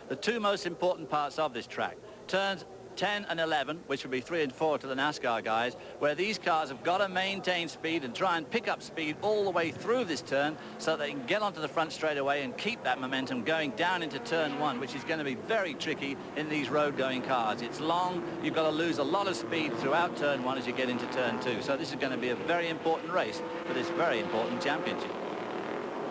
the two most important parts of this track. Turns 10 and 11, which would be 3 and 4 to the NASCAR guys, where these cars have got to maintain speed and try and pick up speed all the way through this turn so they can get onto the front straight away and keep that momentum going down into turn 1, which is going to be very tricky in these road-going cars. It's long. You've got to lose a lot of speed throughout turn 1 as you get into turn 2. So this is going to be a very important race for this very important championship.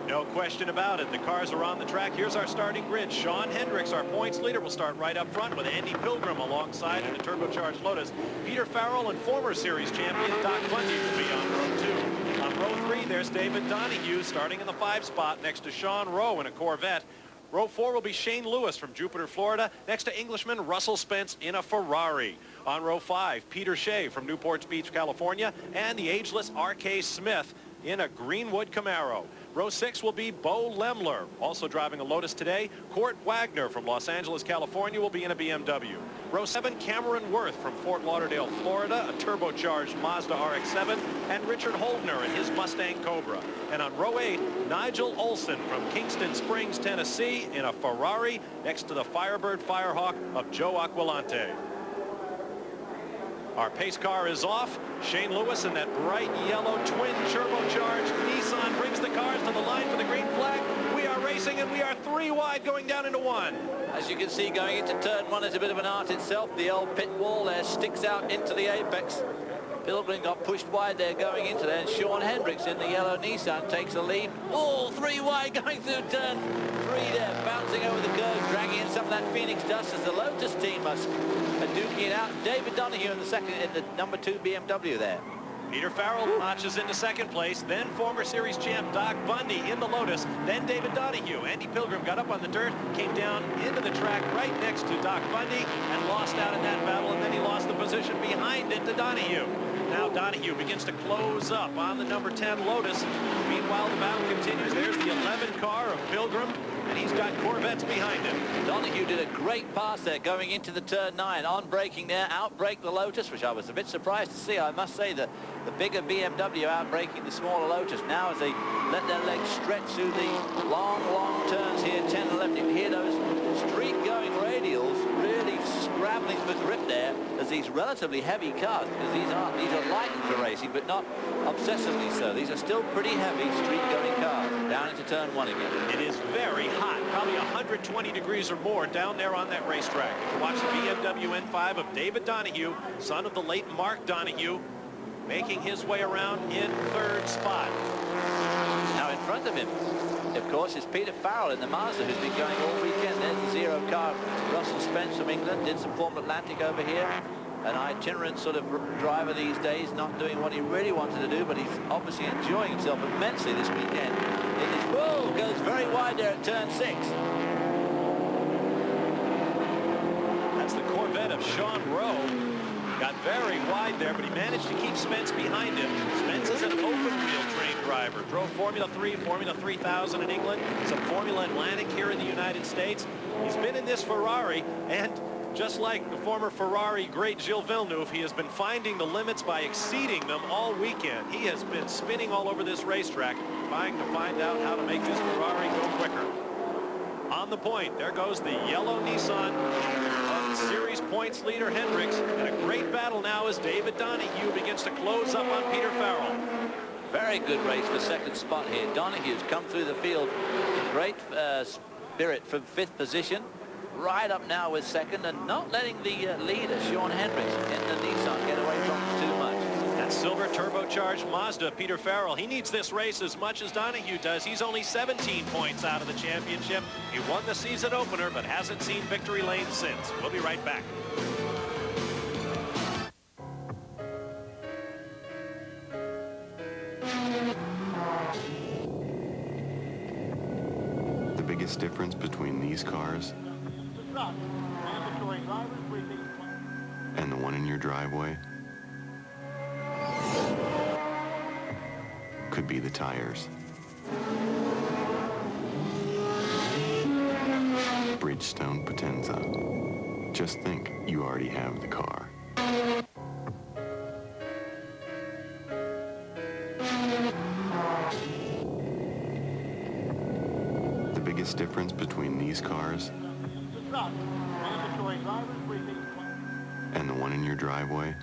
No question about it. The cars are on the track. Here's our starting grid. Sean Hendricks, our points leader, will start right up front with Andy Pilgrim alongside in a turbocharged Lotus. Peter Farrell and former series champion Doc Bundy will be on row 2. On row 3, there's David Donahue starting in the 5 spot next to Sean Rowe in a Corvette. Row 4 will be Shane Lewis from Jupiter, Florida, next to Englishman Russell Spence in a Ferrari. On row 5, Peter Shea from Newport Beach, California, and the ageless R.K. Smith in a Greenwood Camaro. Row 6 will be Bo Lemler, also driving a Lotus today. Court Wagner from Los Angeles, California, will be in a BMW. Row 7, Cameron Worth from Fort Lauderdale, Florida, a turbocharged Mazda RX-7, and Richard Holdner in his Mustang Cobra. And on row 8, Nigel Olson from Kingston Springs, Tennessee, in a Ferrari next to the Firebird Firehawk of Joe Aquilante. Our pace car is off. Shane Lewis in that bright yellow twin turbocharged Nissan brings the cars to the line for the green flag. We are racing and we are 3 wide going down into 1. As you can see, going into turn 1 is a bit of an art itself. The old pit wall there sticks out into the apex. Pilgrim got pushed wide there going into there, and Sean Hendricks in the yellow Nissan takes the lead. Oh, 3 wide going through turn 3 there, bouncing over the curve, dragging in some of that Phoenix dust as the Lotus team must duking it out. David Donahue in the second, in the number 2 BMW there. Peter Farrell notches into second place, then former series champ Doc Bundy in the Lotus, then David Donahue. Andy Pilgrim got up on the dirt, came down into the track right next to Doc Bundy and lost out in that battle, and then he lost the position behind it to Donahue. Now Donahue begins to close up on the number 10 Lotus. Meanwhile, the battle continues. There's the 11 car of Pilgrim, and he's got Corvettes behind him. Donahue did a great pass there going into the turn 9, on braking there, outbrake the Lotus, which I was a bit surprised to see. I must say that the bigger BMW outbraking the smaller Lotus. Now as they let their legs stretch through these long turns here, 10 and 11, you hear those street-going radials really scrabbling for grip there as these relatively heavy cars, because these are lightened for racing, but not obsessively so. These are still pretty heavy street-going cars. Down into turn 1 again. It is very hot, probably 120 degrees or more down there on that racetrack. You can watch the BMW N5 of David Donahue, son of the late Mark Donahue, making his way around in 3rd spot. Now in front of him, of course, is Peter Farrell in the Mazda, who's been going all weekend. There's the 0 car. Russell Spence from England did some Formula Atlantic over here. An itinerant sort of driver these days, not doing what he really wanted to do, but he's obviously enjoying himself immensely this weekend. Whoa, goes very wide there at turn 6. That's the Corvette of Sean Rowe. Got very wide there, but he managed to keep Spence behind him. Spence is an open-wheel trained driver. Drove Formula 3, Formula 3000 in England, some Formula Atlantic here in the United States. He's been in this Ferrari, and just like the former Ferrari great Gilles Villeneuve, he has been finding the limits by exceeding them all weekend. He has been spinning all over this racetrack, trying to find out how to make this Ferrari go quicker. On the point, there goes the yellow Nissan of series points leader Hendricks, and a great battle now as David Donahue begins to close up on Peter Farrell. Very good race for 2nd spot here. Donahue's come through the field in great spirit from 5th position. Right up now with 2nd, and not letting the leader, Sean Hendricks, in the Nissan get away from him too much. That silver turbocharged Mazda, Peter Farrell, he needs this race as much as Donahue does. He's only 17 points out of the championship. He won the season opener, but hasn't seen victory lane since. We'll be right back. The biggest difference between these cars and the one in your driveway could be the tires. Bridgestone Potenza. Just think, you already have the car. The biggest difference between these cars And the one in your driveway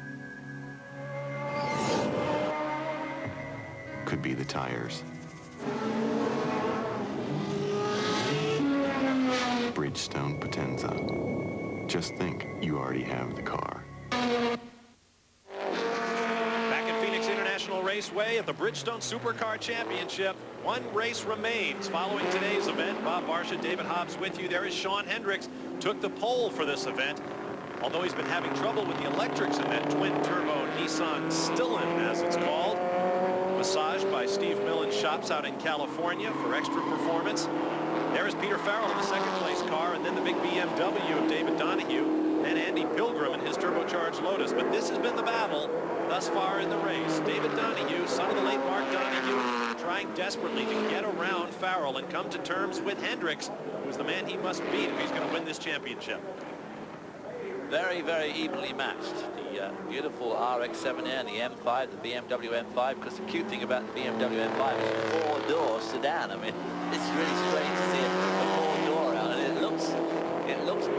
could be the tires. Bridgestone Potenza. Just think, you already have the car. Back at Phoenix International Raceway at the Bridgestone Supercar Championship. One race remains following today's event. Bob Barsha, David Hobbs with you. There is Sean Hendricks, took the pole for this event. Although he's been having trouble with the electrics in that twin-turbo Nissan Stillen, as it's called. Massaged by Steve Millen's shops out in California for extra performance. There is Peter Farrell in the second-place car, and then the big BMW of David Donahue, and Andy Pilgrim in his turbocharged Lotus. But this has been the battle thus far in the race. David Donahue, son of the late Mark Donahue, trying desperately to get around Farrell and come to terms with Hendricks, who's the man he must beat if he's going to win this championship. Very, very evenly matched. The beautiful RX-7 Air and the M5, the BMW M5, because the cute thing about the BMW M5 is a four-door sedan. I mean, it's really strange to see a four-door out, and it looks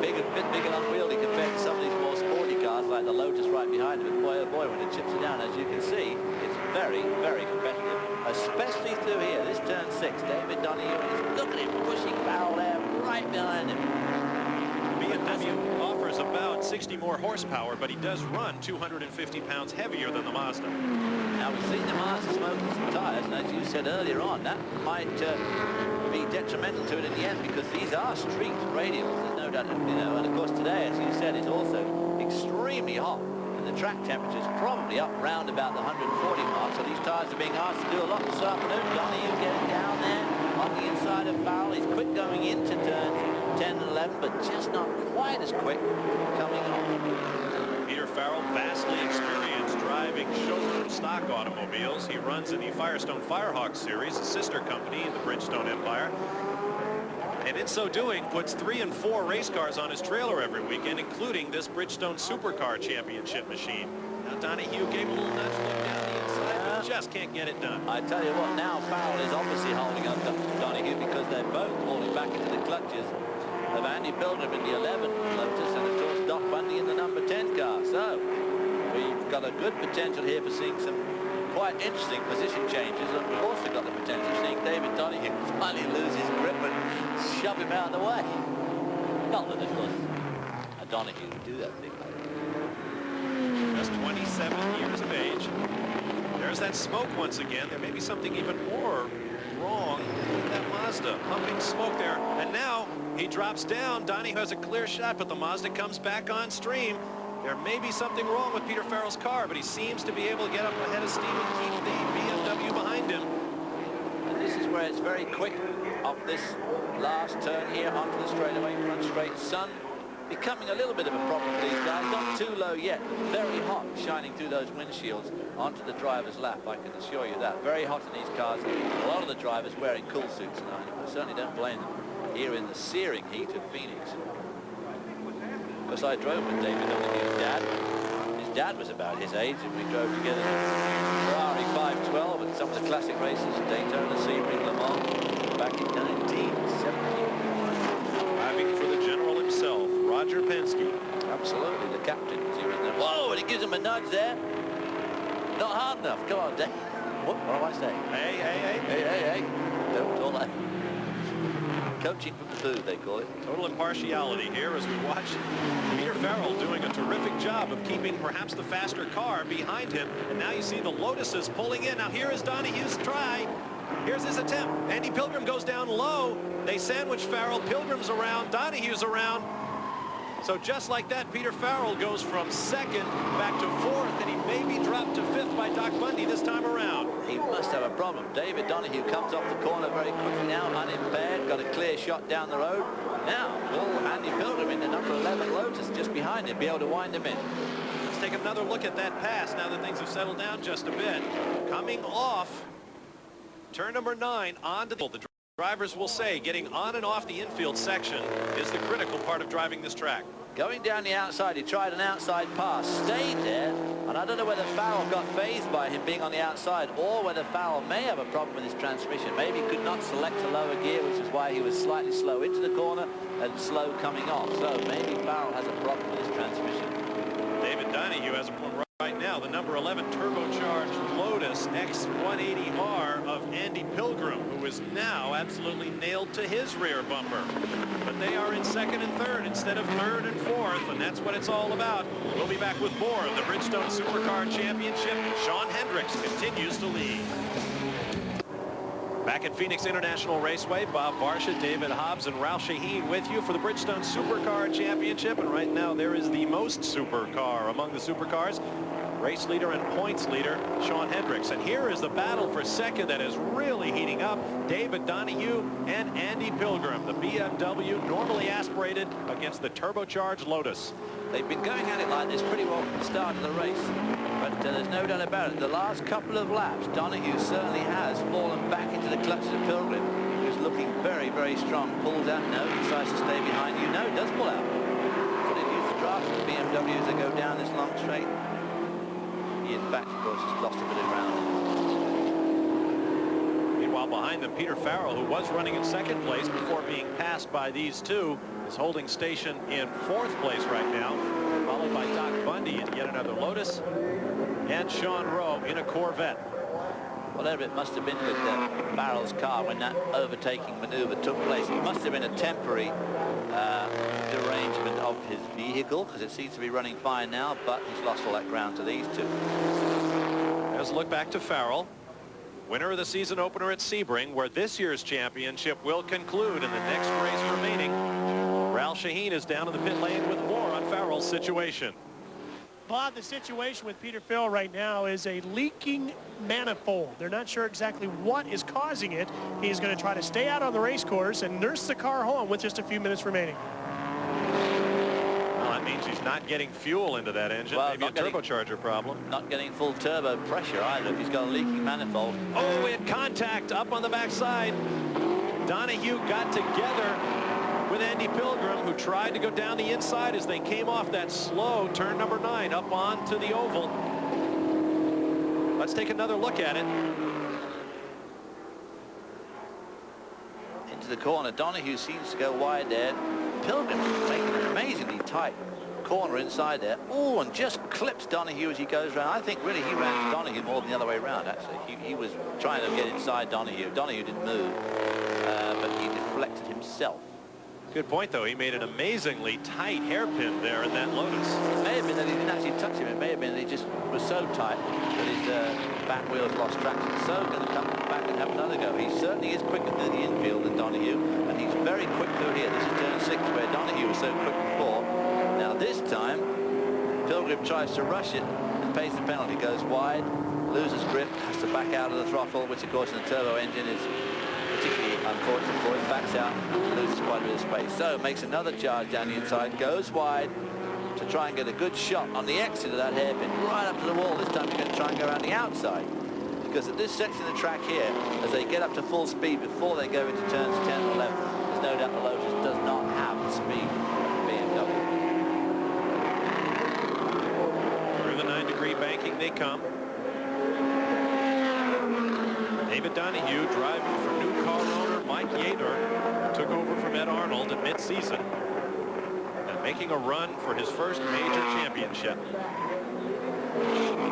big, a bit big and unwieldy compared to some of these more sporty cars like the Lotus right behind it. But boy, oh boy, when it chips it down, as you can see, it's very, very competitive, especially through here. This turn 6, David Donahue is, look at him, pushing Farrell there right behind him. BMW offers about 60 more horsepower, but he does run 250 pounds heavier than the Mazda. Now, we've seen the Mazda smoking some tires, and as you said earlier on, that might be detrimental to it in the end, because these are street radials, there's no doubt, you know, and of course today, as you said, it's also extremely hot, and the track temperature is probably up round about the 140 mark, so these tires are being asked to do a lot this afternoon. Donahue getting down there on the inside of Farrell. He's quick going into turns 10 and 11, but just not quite as quick coming on. Peter Farrell, vastly experienced driving showroom stock automobiles. He runs in the Firestone Firehawk series, a sister company in the Bridgestone empire. And in so doing, puts 3 and 4 race cars on his trailer every weekend, including this Bridgestone Supercar Championship machine. Now Donahue gave a little nudge look down the inside, but just can't get it done. I tell you what, now Farrell is obviously holding up Donahue, because they're both falling back into the clutches of Andy Pilgrim in the 11 Lotus, and of course Doc Bundy in the number 10 car. So we've got a good potential here for seeing some quite interesting position changes, and we've also got the potential of seeing David Donahue finally lose his grip and shove him out of the way. Not that, of course, a Donahue would do that thing. Just 27 years of age. There's that smoke once again. There may be something even more wrong with that Mazda. Pumping smoke there. And now he drops down. Donahue has a clear shot, but the Mazda comes back on stream. There may be something wrong with Peter Farrell's car, but he seems to be able to get up ahead of steam and keep the BMW behind him. And this is where it's very quick up this last turn here onto the straightaway, front straight. Sun becoming a little bit of a problem for these guys. Not too low yet. Very hot, shining through those windshields onto the driver's lap. I can assure you that. Very hot in these cars. A lot of the drivers wearing cool suits, and I certainly don't blame them here in the searing heat of Phoenix. Because I drove with David Donahue's dad. His dad was about his age, and we drove together in Ferrari 512 at some of the classic races, Daytona, Sebring, Le Mans, back in 1970. Driving for the general himself, Roger Penske. Absolutely, the captain. Whoa, and he gives him a nudge there. Not hard enough. Come on, Dave. What am I saying? Hey, hey, hey. Hey, hey, hey. Don't all that. Coaching from the booth, they call it. Total impartiality here as we watch Peter Farrell doing a terrific job of keeping perhaps the faster car behind him. And now you see the Lotuses pulling in. Now here is Donahue's try. Here's his attempt. Andy Pilgrim goes down low. They sandwich Farrell. Pilgrim's around. Donahue's around. So just like that, Peter Farrell goes from second back to fourth, and he may be dropped to fifth by Doc Bundy this time around. He must have a problem. David Donahue comes off the corner very quickly now, unimpaired, got a clear shot down the road. Now, will Andy Pilgrim in the number 11 Lotus just behind him be able to wind him in? Let's take another look at that pass now that things have settled down just a bit. Coming off turn number 9 onto the drivers will say getting on and off the infield section is the critical part of driving this track. Going down the outside, he tried an outside pass, stayed there, and I don't know whether Farrell got phased by him being on the outside or whether Farrell may have a problem with his transmission. Maybe he could not select a lower gear, which is why he was slightly slow into the corner and slow coming off. So maybe Farrell has a problem with his transmission. David Donahue has a problem right now. The number 11 turbocharged Lotus X180R of Andy Pilgrim, who is now absolutely nailed to his rear bumper. But they are in second and third instead of third and fourth, and that's what it's all about. We'll be back with more of the Bridgestone Supercar Championship. Sean Hendricks continues to lead. Back at Phoenix International Raceway, Bob Barsha, David Hobbs, and Ralph Shaheen with you for the Bridgestone Supercar Championship. And right now there is the most supercar among the supercars. Race leader and points leader, Sean Hendricks. And here is the battle for second that is really heating up. David Donahue and Andy Pilgrim, the BMW, normally aspirated against the turbocharged Lotus. They've been going at it like this pretty well from the start of the race. But there's no doubt about it. The last couple of laps, Donahue certainly has fallen back into the clutches of Pilgrim, who's looking very, very strong. Pulls out, no, decides to stay behind you. No, does pull out. But it use the draft of the BMW as they go down this long straight. He, in fact, of course, has lost a bit of ground. Meanwhile, behind them, Peter Farrell, who was running in second place before being passed by these two, is holding station in fourth place right now, followed by Doc Bundy in yet another Lotus, and Sean Rowe in a Corvette. Whatever it must have been with Farrell's car when that overtaking maneuver took place, it must have been a temporary derangement of his vehicle, because it seems to be running fine now, but he's lost all that ground to these two. Let's look back to Farrell, winner of the season opener at Sebring, where this year's championship will conclude in the next race remaining. Ralph Shaheen is down in the pit lane with more on Farrell's situation. Bob, the situation with Peter Farrell right now is a leaking manifold. They're not sure exactly what is causing it. He's going to try to stay out on the race course and nurse the car home with just a few minutes remaining. Well, that means he's not getting fuel into that engine. Well, maybe a turbocharger problem. Not getting full turbo pressure either if he's got a leaking manifold. Oh, we had contact up on the backside. Donahue got together with Andy Pilgrim, who tried to go down the inside as they came off that slow turn number 9 up onto the oval. Let's take another look at it. Into the corner. Donahue seems to go wide there. Pilgrim taking an amazingly tight corner inside there. Oh, and just clips Donahue as he goes around. I think really he ran Donahue more than the other way around, actually. He was trying to get inside Donahue. Donahue didn't move, but he deflected himself. Good point, though. He made an amazingly tight hairpin there in that Lotus. It may have been that he didn't actually touch him. It may have been that he just was so tight that his back wheels lost traction. So going to come back and have another go. He certainly is quicker through the infield than Donahue, and he's very quick through here. This is turn 6, where Donahue was so quick before. Now this time, Pilgrim tries to rush it and pays the penalty. Goes wide, loses grip, has to back out of the throttle, which of course in the turbo engine is particularly unfortunate for him. Backs out, loses quite a bit of space. So makes another charge down the inside, goes wide to try and get a good shot on the exit of that hairpin, right up to the wall. This time he's going to try and go around the outside, because at this section of the track here, as they get up to full speed before they go into turns 10 and 11, there's no doubt the Lotus does not have the speed of BMW. Through the 9-degree banking they come. David Donahue driving for new car owner Mike Yater, took over from Ed Arnold at mid-season and making a run for his first major championship.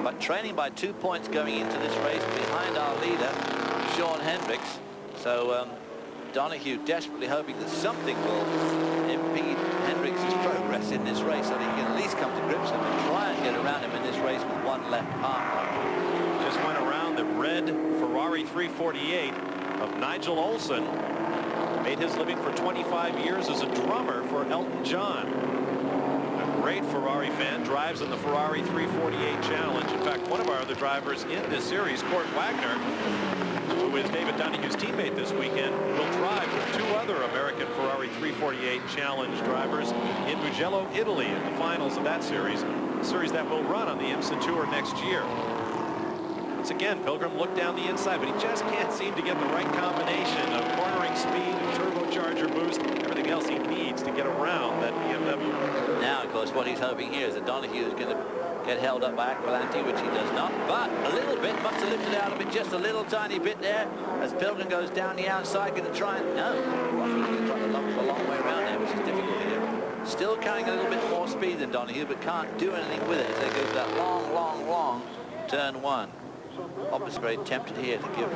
But trailing by 2 points going into this race behind our leader, Sean Hendricks. So Donahue desperately hoping that something will impede Hendricks' progress in this race, so that he can at least come to grips with him and try and get around him in this race with one left partner. Just went around the red Ferrari 348 of Nigel Olsson. Made his living for 25 years as a drummer for Elton John. A great Ferrari fan, drives in the Ferrari 348 Challenge. In fact, one of our other drivers in this series, Kurt Wagner, who is David Donahue's teammate this weekend, will drive with 2 other American Ferrari 348 Challenge drivers in Mugello, Italy, in the finals of that series, a series that will run on the IMSA Tour next year. Once again, Pilgrim looked down the inside, but he just can't seem to get the right combination of cornering speed and turbocharged turbocharger boost, everything else he needs to get around that BMW. Now, of course, what he's hoping here is that Donahue is going to get held up by Aquilante, which he does not. But a little bit, must have lifted out of it just a little tiny bit there as Pilgrim goes down the outside, going to try and... No, he's trying to lump a long way around there, which is difficult to do. Still carrying a little bit more speed than Donahue, but can't do anything with it as they go to that long turn one. Opus very tempted here to give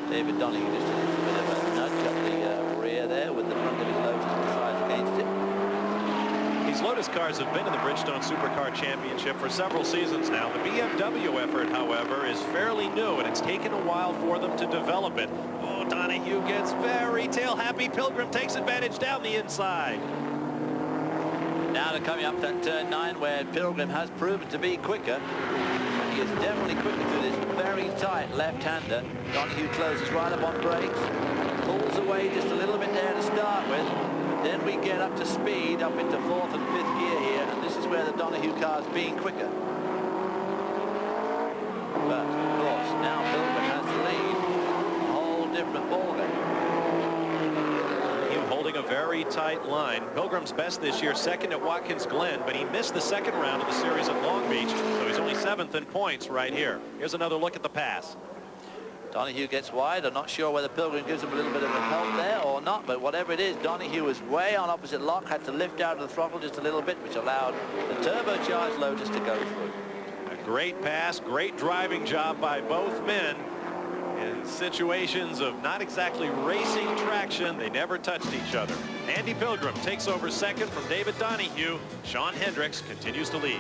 David Donahue just a little bit of a nudge up the rear there with the front of his Lotus besides against it. These Lotus cars have been in the Bridgestone Supercar Championship for several seasons now. The BMW effort, however, is fairly new, and it's taken a while for them to develop it. Oh, Donahue gets very tail-happy. Pilgrim takes advantage down the inside. Now they're coming up to turn 9, where Pilgrim has proven to be quicker. And he is definitely quicker through this very tight left-hander. Donahue closes right up on brakes, pulls away just a little bit there to start with. Then we get up to speed, up into 4th and 5th gear here, and this is where the Donahue car's being quicker. But, of course, now Pilgrim has the lead. A whole different ballgame. Donahue holding a very tight line. Pilgrim's best this year, second at Watkins Glen, but he missed the second round of the series at Long Beach, so he's only 7th in points right here. Here's another look at the pass. Donahue gets wide. I'm not sure whether Pilgrim gives him a little bit of a help there or not, but whatever it is, Donahue was way on opposite lock, had to lift out of the throttle just a little bit, which allowed the turbocharged Lotus to go through. A great pass, great driving job by both men. In situations of not exactly racing traction, they never touched each other. Andy Pilgrim takes over second from David Donahue. Sean Hendricks continues to lead.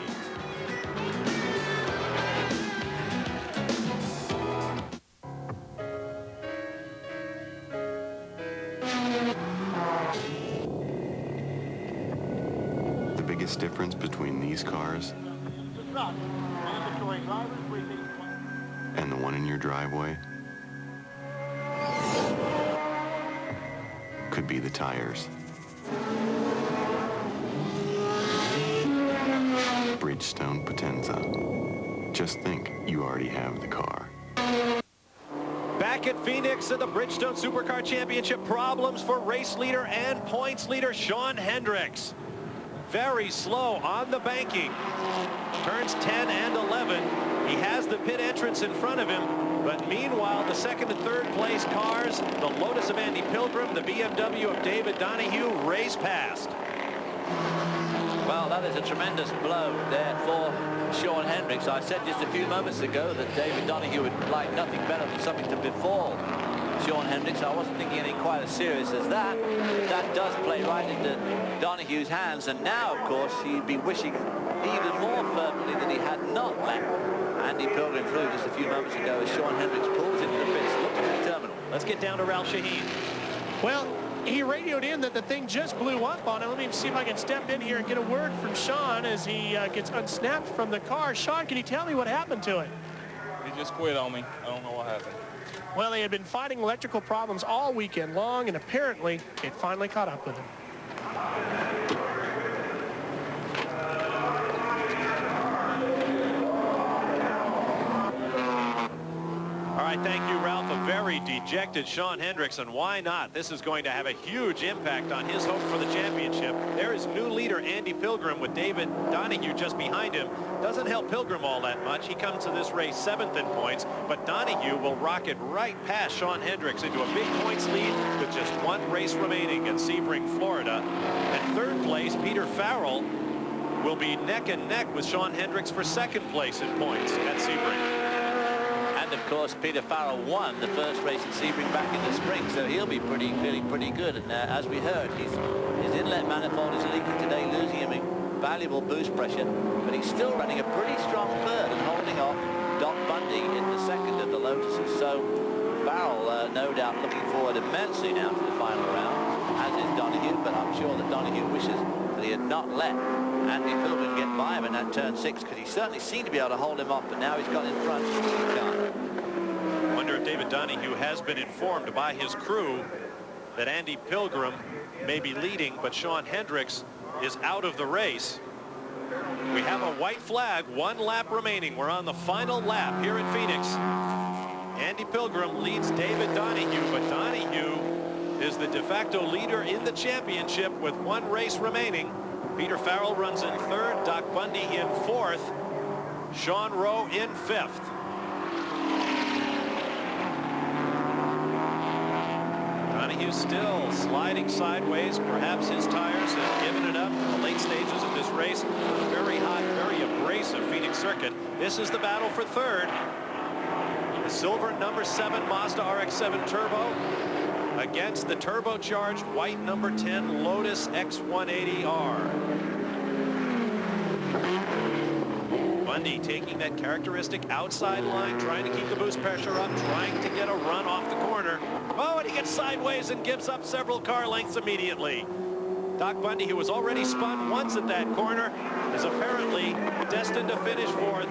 The biggest difference between these cars and the one in your driveway could be the tires. Bridgestone Potenza. Just think, you already have the car. Back at Phoenix in the Bridgestone Supercar Championship, problems for race leader and points leader Sean Hendricks. Very slow on the banking. Turns 10 and 11. He has the pit entrance in front of him, but meanwhile, the second and third place cars, the Lotus of Andy Pilgrim, the BMW of David Donahue, race past. Well, that is a tremendous blow there for Sean Hendricks. I said just a few moments ago that David Donahue would like nothing better than something to befall Sean Hendricks. I wasn't thinking anything quite as serious as that. That does play right into Donahue's hands, and now, of course, he'd be wishing even more fervently that he had not let Andy Pilgrim through just a few moments ago as Sean Hendricks pulls into the pits, looks to the terminal. Let's get down to Ralph Shaheen. Well, he radioed in that the thing just blew up on him. Let me see if I can step in here and get a word from Sean as he gets unsnapped from the car. Sean, can you tell me what happened to it? He just quit on me. I don't know what happened. Well, they had been fighting electrical problems all weekend long, and apparently it finally caught up with him. All right, thank you, Ralph. A very dejected Sean Hendricks, and why not? This is going to have a huge impact on his hope for the championship. There is new leader Andy Pilgrim with David Donahue just behind him. Doesn't help Pilgrim all that much. He comes to this race 7th in points, but Donahue will rocket right past Sean Hendricks into a big points lead with just one race remaining in Sebring, Florida. And third place, Peter Farrell, will be neck and neck with Sean Hendricks for second place in points at Sebring. And of course, Peter Farrell won the first race at Sebring back in the spring, so he'll be feeling pretty good. And as we heard, his inlet manifold is leaking today, losing him valuable boost pressure, but he's still running a pretty strong third and holding off Doc Bundy in the second of the Lotuses. So Farrell, no doubt, looking forward immensely now to the final round, as is Donahue, but I'm sure that Donahue wishes that he had not let Andy Pilgrim get by him in that turn 6, because he certainly seemed to be able to hold him off, but now he's got in front. He can't. I wonder if David Donahue has been informed by his crew that Andy Pilgrim may be leading, but Sean Hendricks is out of the race. We have a white flag, 1 lap remaining. We're on the final lap here at Phoenix. Andy Pilgrim leads David Donahue, but Donahue is the de facto leader in the championship with one race remaining. Peter Farrell runs in third, Doc Bundy in fourth, Sean Rowe in fifth. Donahue still sliding sideways. Perhaps his tires have given it up in the late stages of this race. Very hot, very abrasive Phoenix circuit. This is the battle for third. The silver number 7 Mazda RX-7 Turbo against the turbocharged white number 10 Lotus X180R. Bundy taking that characteristic outside line, trying to keep the boost pressure up, trying to get a run off the corner. Oh, and he gets sideways and gives up several car lengths immediately. Doc Bundy, who was already spun once at that corner, is apparently destined to finish fourth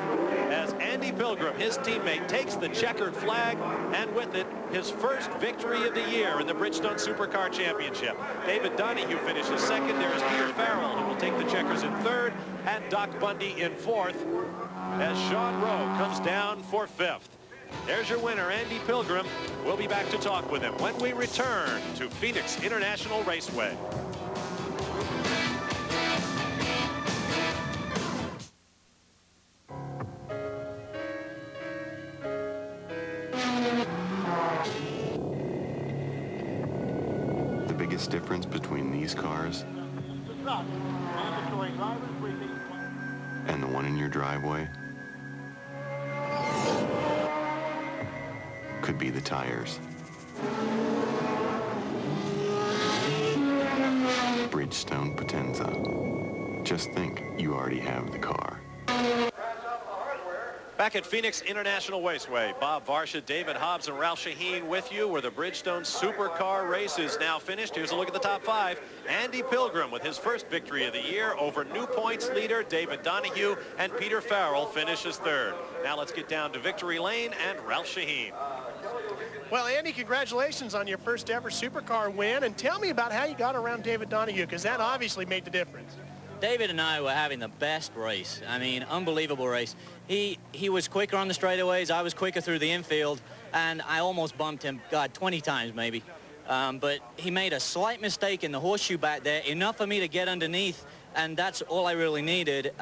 as Andy Pilgrim, his teammate, takes the checkered flag, and with it, his first victory of the year in the Bridgestone Supercar Championship. David Donahue finishes second. There is Peter Farrell, who will take the checkers in third, and Doc Bundy in fourth, as Sean Rowe comes down for fifth. There's your winner, Andy Pilgrim. We'll be back to talk with him when we return to Phoenix International Raceway. The biggest difference between these cars and the one in your driveway could be the tires. Bridgestone Potenza. Just think, you already have the car. Back at Phoenix International Raceway, Bob Varsha, David Hobbs, and Ralph Shaheen with you, where the Bridgestone Supercar race is now finished. Here's a look at the top 5. Andy Pilgrim with his first victory of the year over new points leader David Donahue, and Peter Farrell finishes third. Now let's get down to victory lane and Ralph Shaheen. Well, Andy, congratulations on your first ever Supercar win, and tell me about how you got around David Donahue, because that obviously made the difference. David and I were having the best race. I mean, unbelievable race. He was quicker on the straightaways. I was quicker through the infield, and I almost bumped him, God, 20 times maybe. But he made a slight mistake in the horseshoe back there, enough for me to get underneath, and that's all I really needed,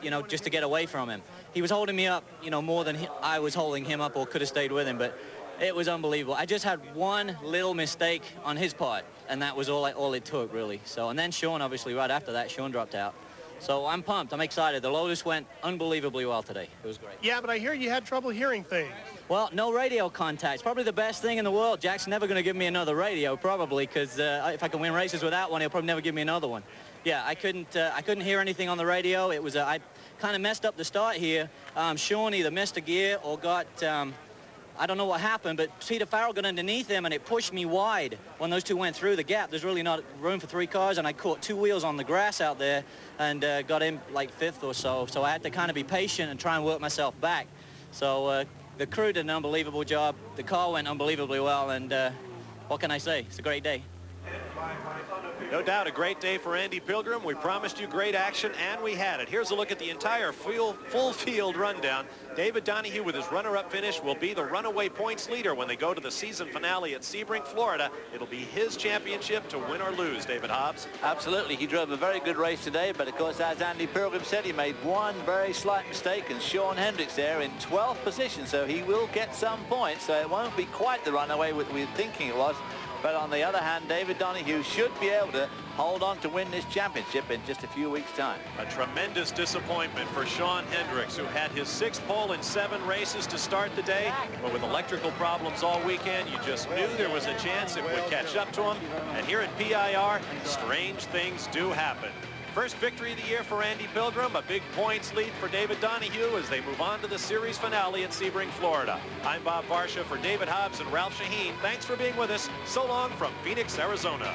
you know, just to get away from him. He was holding me up, you know, more than I was holding him up, or could have stayed with him, but it was unbelievable. I just had one little mistake on his part, and that was all it took, really. So, and then Sean, obviously, right after that, Sean dropped out. So I'm pumped. I'm excited. The Lotus went unbelievably well today. It was great. Yeah, but I hear you had trouble hearing things. Well, no radio contacts. Probably the best thing in the world. Jack's never going to give me another radio, probably, because if I can win races without one, he'll probably never give me another one. Yeah, I couldn't hear anything on the radio. It was I kind of messed up the start here. Sean either missed a gear or got I don't know what happened, but Peter Farrell got underneath him, and it pushed me wide when those two went through the gap. There's really not room for 3 cars, and I caught 2 wheels on the grass out there and got in like 5th or so. So I had to kind of be patient and try and work myself back. So the crew did an unbelievable job. The car went unbelievably well, and what can I say? It's a great day. No doubt a great day for Andy Pilgrim. We promised you great action, and we had it. Here's a look at the entire full field rundown. David Donahue, with his runner-up finish, will be the runaway points leader when they go to the season finale at Sebring, Florida. It'll be his championship to win or lose, David Hobbs. Absolutely. He drove a very good race today, but of course, as Andy Pilgrim said, he made one very slight mistake, and Sean Hendricks there in 12th position, so he will get some points. So it won't be quite the runaway we're thinking it was. But on the other hand, David Donahue should be able to hold on to win this championship in just a few weeks' time. A tremendous disappointment for Sean Hendricks, who had his 6th pole in 7 races to start the day. But with electrical problems all weekend, you just knew there was a chance it would catch up to him. And here at PIR, strange things do happen. First victory of the year for Andy Pilgrim, a big points lead for David Donahue as they move on to the series finale in Sebring, Florida. I'm Bob Varsha for David Hobbs and Ralph Shaheen. Thanks for being with us. So long from Phoenix, Arizona.